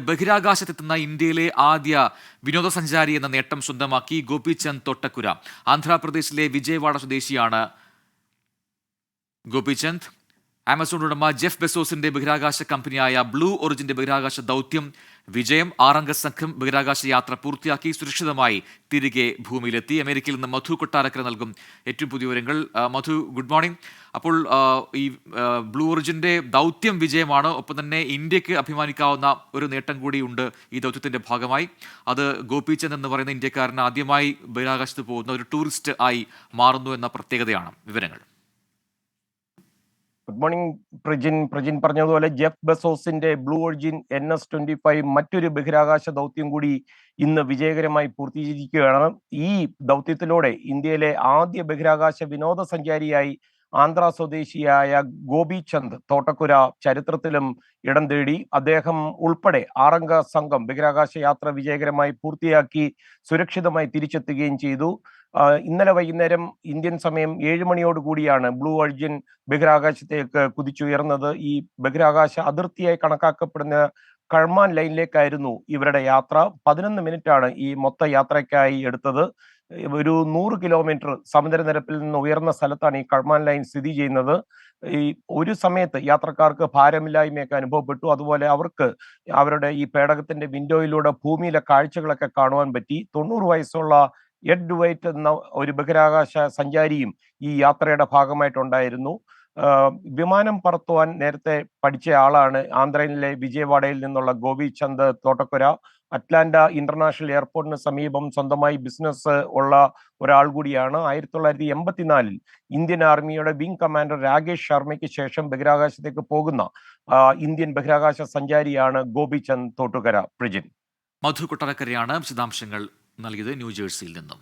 ബഹിരാകാശത്തെത്തുന്ന ഇന്ത്യയിലെ ആദ്യ വിനോദസഞ്ചാരി എന്ന നേട്ടം സ്വന്തമാക്കി ഗോപിചന്ദ് തോട്ടക്കുര. ആന്ധ്രാപ്രദേശിലെ വിജയവാഡ സ്വദേശിയാണ് ഗോപിചന്ദ്. ആമസോൺ ഉടമ ജെഫ് ബെസോസിന്റെ ബഹിരാകാശ കമ്പനിയായ ബ്ലൂ ഒറിജിന്റെ ബഹിരാകാശ ദൗത്യം വിജയം. 6-അംഗ സംഘം ബഹിരാകാശ യാത്ര പൂർത്തിയാക്കി സുരക്ഷിതമായി തിരികെ ഭൂമിയിലെത്തി. അമേരിക്കയിൽ നിന്ന് മധു കൊട്ടാരക്കര നൽകും ഏറ്റവും പുതിയ വിവരങ്ങൾ. മധു, ഗുഡ് മോർണിംഗ്. അപ്പോൾ ഈ ബ്ലൂ ഒറിജിന്റെ ദൗത്യം വിജയമാണ്, ഒപ്പം തന്നെ ഇന്ത്യക്ക് അഭിമാനിക്കാവുന്ന ഒരു നേട്ടം കൂടിയുണ്ട് ഈ ദൗത്യത്തിന്റെ ഭാഗമായി. അത് ഗോപിചന്ദ് എന്ന് പറയുന്ന ഇന്ത്യക്കാരന് ആദ്യമായി ബഹിരാകാശത്ത് പോകുന്ന ഒരു ടൂറിസ്റ്റ് ആയി മാറുന്നു എന്ന പ്രത്യേകതയാണ്. വിവരങ്ങൾ. ഗുഡ് മോർണിംഗ് പ്രജിൻ പറഞ്ഞതുപോലെ ജെഫ് ബെസോസിന്റെ ബ്ലൂ ഒറിജിൻ NS-25 മറ്റൊരു ബഹിരാകാശ ദൗത്യം കൂടി ഇന്ന് വിജയകരമായി പൂർത്തീകരിക്കുകയാണ്. ഈ ദൗത്യത്തിലൂടെ ഇന്ത്യയിലെ ആദ്യ ബഹിരാകാശ വിനോദസഞ്ചാരിയായി ആന്ധ്ര സ്വദേശിയായ ഗോപിചന്ദ് തോട്ടക്കുര ചരിത്രത്തിലും ഇടം തേടി. അദ്ദേഹം ഉൾപ്പെടെ 6-അംഗ സംഘം ബഹിരാകാശ യാത്ര വിജയകരമായി പൂർത്തിയാക്കി സുരക്ഷിതമായി തിരിച്ചെത്തുകയും ചെയ്തു. ഇന്നലെ വൈകുന്നേരം ഇന്ത്യൻ സമയം 7 മണിയോടുകൂടിയാണ് ബ്ലൂ ഒറിജിൻ ബഹിരാകാശത്തേക്ക് കുതിച്ചുയർന്നത്. ഈ ബഹിരാകാശ അതിർത്തിയായി കണക്കാക്കപ്പെടുന്ന കഴ്മാൻ ലൈനിലേക്കായിരുന്നു ഇവരുടെ യാത്ര. 11 മിനിറ്റാണ് ഈ മൊത്ത യാത്രയ്ക്കായി എടുത്തത്. ഒരു 100 കിലോമീറ്റർ സമുദ്രനിരപ്പിൽ നിന്ന് ഉയർന്ന സ്ഥലത്താണ് ഈ കഴ്മാൻ ലൈൻ സ്ഥിതി ചെയ്യുന്നത്. ഈ ഒരു സമയത്ത് യാത്രക്കാർക്ക് ഭാരമില്ലായ്മയൊക്കെ അനുഭവപ്പെട്ടു. അതുപോലെ അവർക്ക് അവരുടെ ഈ പേടകത്തിന്റെ വിൻഡോയിലൂടെ ഭൂമിയിലെ കാഴ്ചകളൊക്കെ കാണുവാൻ പറ്റി. 90 വയസ്സുള്ള എഡ് ഡുവൈറ്റ് എന്ന ഒരു ബഹിരാകാശ സഞ്ചാരിയും ഈ യാത്രയുടെ ഭാഗമായിട്ടുണ്ടായിരുന്നു. വിമാനം പറത്തുവാൻ നേരത്തെ പഠിച്ച ആളാണ് ആന്ധ്രയിലെ വിജയവാഡയിൽ നിന്നുള്ള ഗോപിചന്ദ് തോട്ടക്കുര. അറ്റ്ലാന്റ ഇന്റർനാഷണൽ എയർപോർട്ടിന് സമീപം സ്വന്തമായി ബിസിനസ് ഉള്ള ഒരാൾ കൂടിയാണ്. 1984 ഇന്ത്യൻ ആർമിയുടെ വിംഗ് കമാൻഡർ രാകേഷ് ശർമ്മയ്ക്ക് ശേഷം ബഹിരാകാശത്തേക്ക് പോകുന്ന ഇന്ത്യൻ ബഹിരാകാശ സഞ്ചാരിയാണ് ഗോപിചന്ദ് തോട്ടുകര. പ്രജിൻ. മധു കൊട്ടാരക്കരയാണ് വിശദാംശങ്ങൾ നൽകിയത് ന്യൂജേഴ്സിയിൽ നിന്നും.